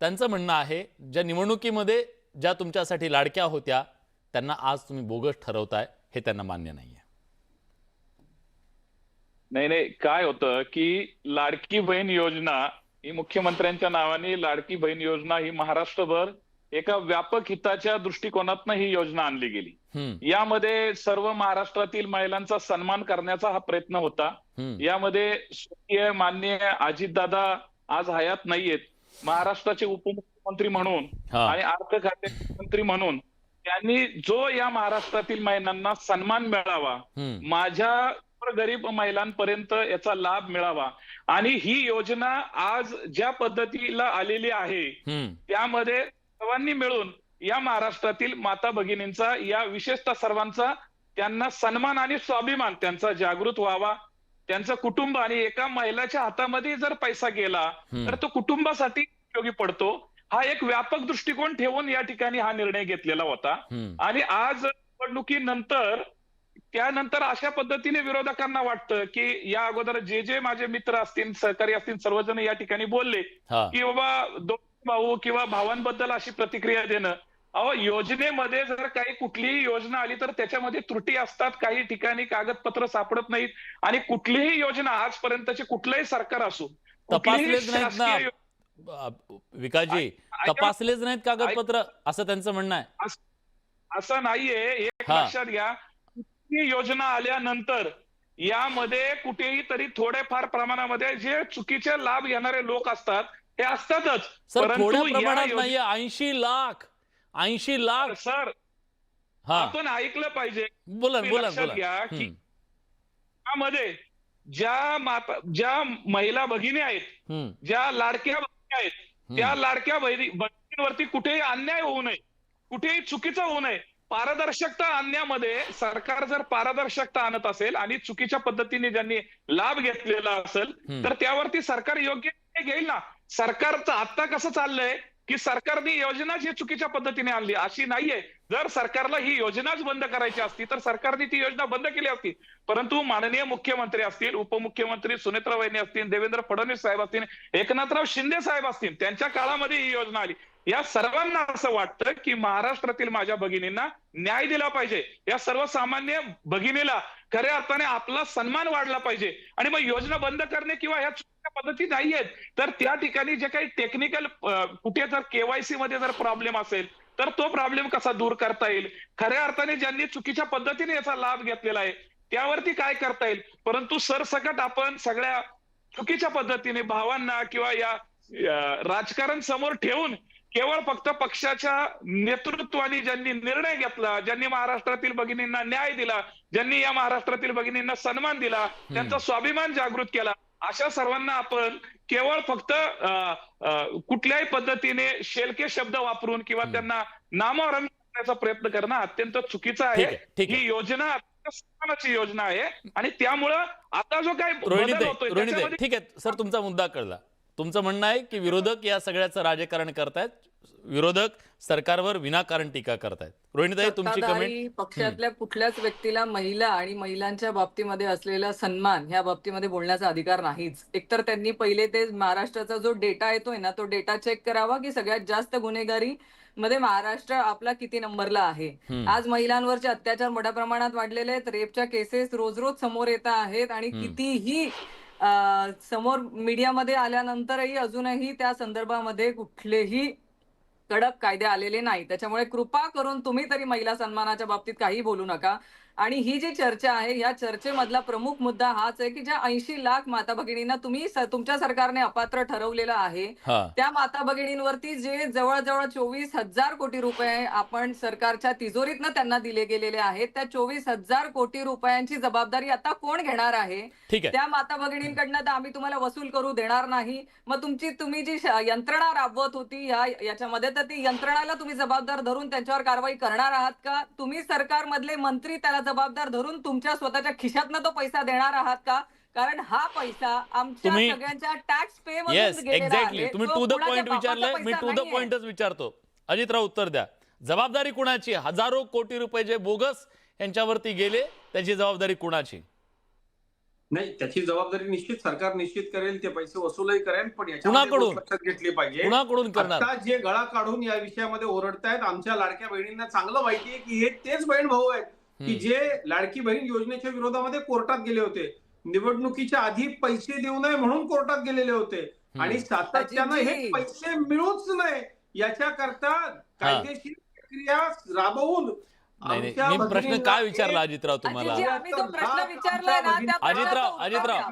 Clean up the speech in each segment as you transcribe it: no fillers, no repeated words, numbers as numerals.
त्यांचं म्हणणं आहे ज्या निवडणुकीमध्ये ज्या तुमच्यासाठी लाडक्या होत्या त्यांना आज तुम्ही बोगस ठरवताय हे त्यांना मान्य नाहीये. नाही नाही, काय होतं की लाडकी बहीण योजना ही मुख्यमंत्र्यांच्या नावाने लाडकी बहीण योजना ही महाराष्ट्रभर एका व्यापक हिताच्या दृष्टिकोनातून ही योजना आणली गेली. यामध्ये सर्व महाराष्ट्रातील महिलांचा सन्मान करण्याचा हा प्रयत्न होता. यामध्ये स्वर्गीय माननीय अजितदादा आज हयात नाहीयेत, महाराष्ट्राचे उपमुख्यमंत्री म्हणून आणि अर्थ खात्याचे मंत्री म्हणून त्यांनी जो या महाराष्ट्रातील महिलांना सन्मान मिळावा, माझ्या गरीब महिलांपर्यंत याचा लाभ मिळावा आणि ही योजना आज ज्या पद्धतीला आलेली आहे त्यामध्ये सर्वांनी मिळून या महाराष्ट्रातील माता भगिनींचा, या विशेषतः सर्वांचा त्यांना सन्मान आणि स्वाभिमान त्यांचा जागृत व्हावा. त्यांचं कुटुंब आणि एका महिलाच्या हातामध्ये जर पैसा गेला तर तो कुटुंबासाठी उपयोगी पडतो. हा एक व्यापक दृष्टिकोन ठेवून या ठिकाणी हा निर्णय घेतलेला होता. आणि आज निवडणुकीनंतर त्यानंतर अशा पद्धतीने विरोधकांना वाटतं की या अगोदर जे माझे मित्र असतील, सहकारी असतील, सर्वजण या ठिकाणी बोलले की बाबा दोन भाऊ किंवा भावांबद्दल अशी प्रतिक्रिया देणं. अहो, योजनेमध्ये जर काही कुठलीही योजना आली तर त्याच्यामध्ये त्रुटी असतात, काही ठिकाणी कागदपत्र सापडत नाहीत आणि कुठलीही योजना आजपर्यंतचे कुठलंही सरकार असो तपासलेच नाहीत ना विकासजी, तपासलेच नाहीत कागदपत्र असं त्यांचं म्हणणं आहे. असं नाहीये, एक लक्षात घ्या. योजना आल्यानंतर यामध्ये कुठेही तरी थोडेफार प्रमाणामध्ये जे चुकीचे लाभ घेणारे लोक असतात हे असतातच. सर थोड्या प्रमाणात नाहीये, 80 लाख 80 लाख सर. आपण ऐकलं पाहिजे. बोला घ्या की यामध्ये ज्या महिला भगिनी आहेत, ज्या लाडक्या भगिनी आहेत, त्या लाडक्या बहिणींवरती कुठेही अन्याय होऊ नये, कुठेही चुकीचं होऊ नये. पारदर्शकता आणण्यामध्ये सरकार जर पारदर्शकता आणत असेल आणि चुकीच्या पद्धतीने ज्यांनी लाभ घेतलेला असेल तर त्यावरती सरकार योग्य निर्णय घेईल ना. सरकारचं आता कसं चाललंय की सरकारने योजना जी चुकीच्या पद्धतीने आणली अशी नाहीये. जर सरकारला ही योजनाच बंद करायची असती तर सरकारने ती योजना बंद केली असती. परंतु माननीय मुख्यमंत्री असतील, उपमुख्यमंत्री सुनेत्रा वहिनी असतील, देवेंद्र फडणवीस साहेब असतील, एकनाथराव शिंदे साहेब असतील, त्यांच्या काळामध्ये ही योजना आली. या सर्वांना असं वाटतं की महाराष्ट्रातील माझ्या भगिनींना न्याय दिला पाहिजे, या सर्वसामान्य भगिनीला खऱ्या अर्थाने आपला सन्मान वाढला पाहिजे. आणि मग योजना बंद करणे किंवा ह्या चुकीच्या पद्धती नाहीयेत तर त्या ठिकाणी जे काही टेक्निकल कुठे जर केवायसी मध्ये जर प्रॉब्लेम असेल तर तो प्रॉब्लेम कसा दूर करता येईल, खऱ्या अर्थाने ज्यांनी चुकीच्या पद्धतीने याचा लाभ घेतलेला आहे त्यावरती काय करता येईल. परंतु सरसकट आपण सगळ्या चुकीच्या पद्धतीने भावांना किंवा या राजकारण समोर ठेवून केवळ फक्त पक्षाच्या नेतृत्वाने ज्यांनी निर्णय घेतला, ज्यांनी महाराष्ट्रातील भगिनींना न्याय दिला, ज्यांनी या महाराष्ट्रातील भगिनींना सन्मान दिला, त्यांचा स्वाभिमान जागृत केला, अशा सर्वांना आपण केवळ फक्त कुठल्याही पद्धतीने शेलके शब्द वापरून किंवा त्यांना नामोहरम करण्याचा प्रयत्न करणं अत्यंत चुकीचं आहे. ही योजना सन्मानाची योजना आहे आणि त्यामुळं आता जो काही बदल होतोय ठीक आहे सर, तुमचा मुद्दा कळला. तुमचं म्हणणं आहे की विरोधक या सगळ्याचं राजकारण करतायत, विरोधक सरकारवर विनाकारण टीका करतायत. रोहिणीताई तुमची कमेंट. पक्षातल्या कुठल्याच व्यक्तीला महिला आणि महिलांच्या बाबतीमध्ये असलेला सन्मान ह्या बाबतीमध्ये बोलण्याचा अधिकार नाहीच. एकतर त्यांनी पहिले ते महाराष्ट्राचा जो डेटा येतोय ना तो डेटा चेक करावा की सगळ्यात जास्त गुन्हेगारी मध्ये महाराष्ट्र आपला किती नंबरला आहे. आज महिलांवरचे अत्याचार मोठ्या प्रमाणात वाढलेले आहेत, रेपच्या केसेस रोज रोज समोर येत आहेत आणि कितीही समोर मीडियामध्ये आल्यानंतरही अजूनही त्या संदर्भामध्ये कुठलेही कडक कायदे आलेले नाही. त्याच्यामुळे कृपा करून तुम्ही तरी महिला सन्मानाच्या बाबतीत काही बोलू नका. आणि ही जी चर्चा आहे या चर्चेमधला प्रमुख मुद्दा हाच आहे की ज्या 80 लाख माता भगिनींना तुम्ही तुमच्या सरकारने अपात्र ठरवलेलं आहे त्या माता भगिनींवरती जे जवळजवळ 24,000 कोटी रुपये आपण सरकारच्या तिजोरीतनं त्यांना दिले गेलेले आहेत, त्या 24,000 कोटी रुपयांची जबाबदारी आता कोण घेणार आहे. त्या माता भगिनींकडनं तर आम्ही तुम्हाला वसूल करू देणार नाही. मग तुम्ही जी यंत्रणा राबवत होती याच्यामध्ये तर ती यंत्रणाला तुम्ही जबाबदार धरून त्यांच्यावर कारवाई करणार आहात का? तुम्ही सरकारमधले मंत्री त्याला जबाबदार धरून तुमच्या स्वतःच्या खिशातनं तो पैसा देणार आहात का? कारण हा पैसा आमच्या सगळ्यांच्या टॅक्स पे मधून गेलेला आहे. तुम्ही टू द पॉइंट विचारलंय, मी टू द पॉइंटच विचारतो. अजितराव उत्तर द्या. जबाबदारी कुणाची? हजारो कोटी रुपये जे बोगस यांच्यावरती गेले त्याची जबाबदारी कुणाची? नाही, त्याची जबाबदारी निश्चित सरकार निश्चित करेल, ते पैसे वसूलही करेल, पण याच्यामध्ये कुणाकडून? गोष्ट लक्षात घेतली पाहिजे. कुणाकडून करणार? आता जे गळा काढून या विषयामध्ये ओरडतायत, आमच्या लाडक्या बहिणींना चांगलं माहितीये की हे तेच बहीण भाऊ आहेत की जे लाडकी बहीण योजनेच्या विरोधामध्ये कोर्टात गेले होते, निवडणुकीच्या आधी पैसे देऊ नये म्हणून कोर्टात गेलेले होते आणि सातत्यानं हे पैसे मिळूच नये याच्याकरता कायदेशीर प्रक्रिया राबवून नाही मी प्रश्न काय विचारला अजितराव तुम्हाला? आम्ही जो प्रश्न विचारलाय ना त्या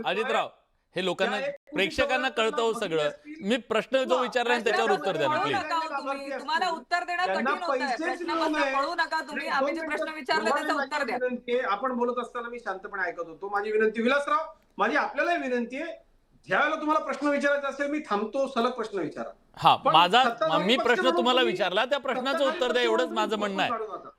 अजितराव हे लोकांना प्रेक्षकांना कळतं हो सगळं. मी प्रश्न जो विचारला त्याच्यावर उत्तर द्या ना प्लीज. तुम्हाला उत्तर देणं कठीण होतंय. प्रश्नापासून पळू नका तुम्ही. आम्ही जे प्रश्न विचारले त्याचं उत्तर द्या. आपण बोलत असताना मी शांतपणे ऐकत होतो. माझी विनंती विलासराव, माझी आपल्याला विनंती आहे, ज्यावेळेला तुम्हाला प्रश्न विचारायचा असेल मी थांबतो, सलग प्रश्न विचारा. हा मी प्रश्न तुम्हाला विचारला, त्या प्रश्नाचं उत्तर द्या, एवढंच माझं म्हणणं आहे.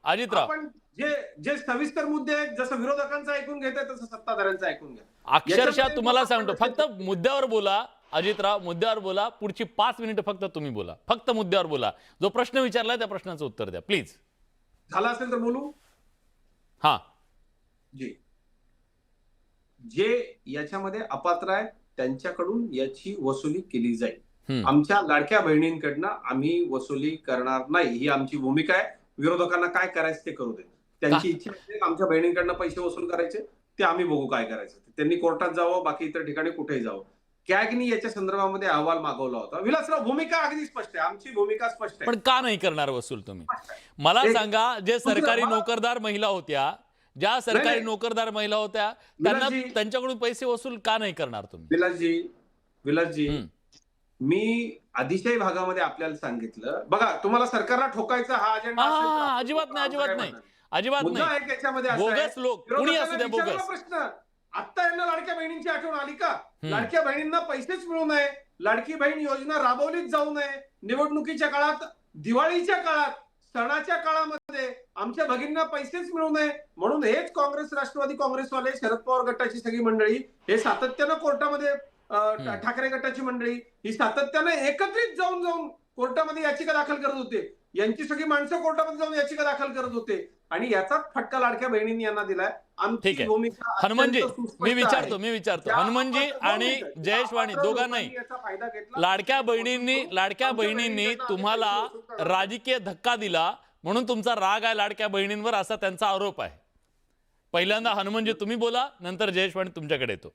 अजितराव, आपण जे सविस्तर मुद्दे आहेत, जसं विरोधकांचं ऐकून घेताय तसं सत्ताधाऱ्यांचं ऐकून घ्या. अक्षरशः तुम्हाला सांगतो, फक्त मुद्द्यावर बोला अजितराव, मुद्द्यावर बोला. पुढची 5 मिनिटं फक्त तुम्ही बोला, फक्त मुद्द्यावर बोला. जो प्रश्न विचारला त्या प्रश्नाचं उत्तर द्या प्लीज. झाला असेल तर बोलू. हा, जे याच्यामध्ये अपात्र आहेत त्यांच्याकडून याची वसुली केली जाईल. आमच्या लाडक्या बहिणींकडनं आम्ही वसुली करणार नाही, ही आमची भूमिका आहे. विरोधकांना काय करायचं ते करू दे. त्यांची इच्छा आहे आमच्या बहिणींकडनं पैसे वसूल करायचे, ते आम्ही बघू काय करायचं. त्यांनी कोर्टात जावं, बाकी इतर ठिकाणी कुठेही जावं. कॅगनी याच्या संदर्भामध्ये अहवाल मागवला होता. विलासराव, भूमिका अगदी स्पष्ट आहे, आमची भूमिका स्पष्ट आहे. पण का नाही करणार वसूल तुम्ही? मला सांगा, जे सरकारी नोकरदार महिला होत्या, ज्या सरकारी नोकरदार महिला होत्या, त्यांना त्यांच्याकडून पैसे वसूल का नाही करणार तुम्ही? विलासजी, मी आदिशाही भागामध्ये आपल्याला सांगितलं, बघा तुम्हाला सरकारला ठोकायचा हा अजेंडा अजिबात नाही. त्याच्यामध्ये बोगस लोक कुणी असू द्या, बोगस प्रश्न. आता यांना लाडक्या बहिणींची आठवण आली का? लाडक्या बहिणींना पैसेच मिळू नये, लाडकी बहीण योजना राबवलीच जाऊ नये, निवडणुकीच्या काळात, दिवाळीच्या काळात, सणाच्या काळामध्ये आमच्या भगिनींना पैसेच मिळू नये म्हणून हेच काँग्रेस, राष्ट्रवादी काँग्रेसवाले, शरद पवार गटाची सगळी मंडळी हे सातत्यानं कोर्टामध्ये, ठाकरे गटाची मंडळी ही सातत्यानं एकत्रित जाऊन कोर्टामध्ये याचिका दाखल करत होते. यांची सगळी माणसं कोर्टामध्ये जाऊन याचिका दाखल करत होते आणि याचाच फटका लाडक्या बहिणींनी यांना दिलाय. आमची भूमिका हनुमानजी, मी विचारतो हनुमानजी आणि जयेशवाणी दोघांनाही, लाडक्या बहिणींनी तुम्हाला राजकीय धक्का दिला म्हणून तुमचा राग आहे लाडक्या बहिणींवर, असा त्यांचा आरोप आहे. पहिल्यांदा हनुमानजी तुम्ही बोला, नंतर जयेशवाणी तुमच्याकडे येतो.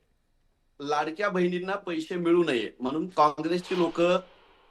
लाडक्या बहिणींना पैसे मिळू नये म्हणून काँग्रेसची लोक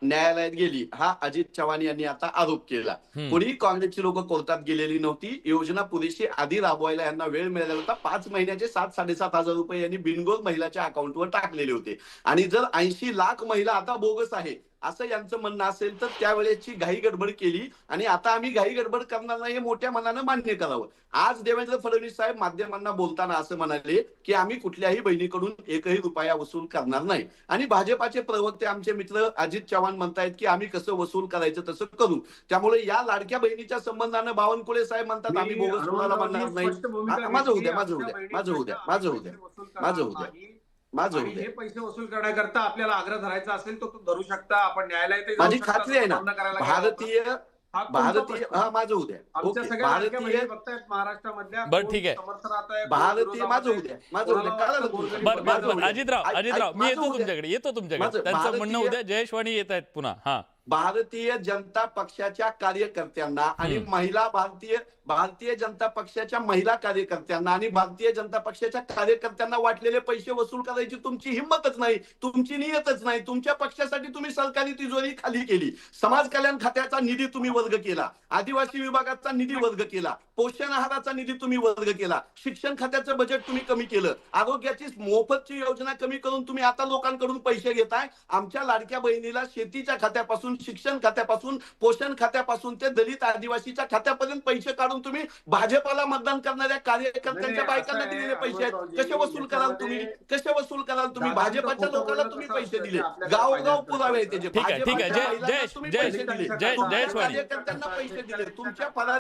न्यायालयात गेली, हा अजित चव्हाण यांनी आता आरोप केला. कोणी काँग्रेसची लोक कोर्टात गेलेली नव्हती. योजना पुरेशी आधी राबवायला यांना वेळ मिळाला होता. 5 महिन्याचे 7-7.5 रुपये यांनी बिनगोर महिलाच्या अकाउंटवर टाकलेले होते. आणि जर 80 लाख महिला आता बोगस आहे असं यांचं म्हणणं असेल तर त्यावेळेची घाई गडबड केली आणि आता आम्ही घाई गडबड करणार नाही हे मोठ्या मनानं मान्य करावं. आज देवेंद्र फडणवीस साहेब माध्यमांना बोलताना असं म्हणाले की आम्ही कुठल्याही बहिणीकडून 1ही रुपया वसूल करणार नाही. आणि भाजपाचे प्रवक्ते आमचे मित्र अजित चव्हाण म्हणतायत की आम्ही कसं वसूल करायचं तसं करू. त्यामुळे या लाडक्या बहिणीच्या संबंधानं बावनकुळे साहेब म्हणतात आम्ही बोगस कोणाला म्हणणार नाही. माझं होऊ द्या. हे पैसे वसूल करण्याकरता आपल्याला आग्रह धरायचा असेल तर तो धरू शकता. आपण न्यायालयात माझी खात्री आहे ना, भारतीय माझं होऊ द्या. महाराष्ट्रामधल्या बरं ठीक आहे, भारतीय माझं होऊ द्या. अजितराव मी येतो तुमच्याकडे त्यांचं म्हणणं उद्या. जयेशवाणी येत आहेत पुन्हा. हा, भारतीय जनता पक्षाच्या कार्यकर्त्यांना आणि भारतीय जनता पक्षाच्या महिला कार्यकर्त्यांना आणि भारतीय जनता पक्षाच्या कार्यकर्त्यांना वाटलेले पैसे वसूल करायची तुमची हिंमतच नाही, तुमची नियतच नाही. तुमच्या पक्षासाठी तुम्ही सरकारी तिजोरी खाली केली, समाज कल्याण खात्याचा निधी तुम्ही वर्ग केला, आदिवासी विभागाचा निधी वर्ग केला, पोषण आहाराचा निधी तुम्ही वर्ग केला, शिक्षण खात्याचं बजेट तुम्ही कमी केलं, आरोग्याची मोफतची योजना कमी करून तुम्ही आता लोकांकडून पैसे घेताय. आमच्या लाडक्या बहिणीला शेतीच्या खात्यापासून, शिक्षण खात्यापासून, पोषण खात्यापासून ते दलित आदिवासीच्या खात्यापर्यंत पैसे काढून तुम्ही भाजपाला मतदान करणाऱ्या कार्यकर्त्यांच्या बायकांना दिलेले पैसे आहेत. कसे वसूल कराल तुम्ही? भाजपाच्या लोकांना तुम्ही पैसे दिले, गावोगाव पुरावे त्याचे. ठीक आहे, कार्यकर्त्यांना पैसे दिले, तुमच्या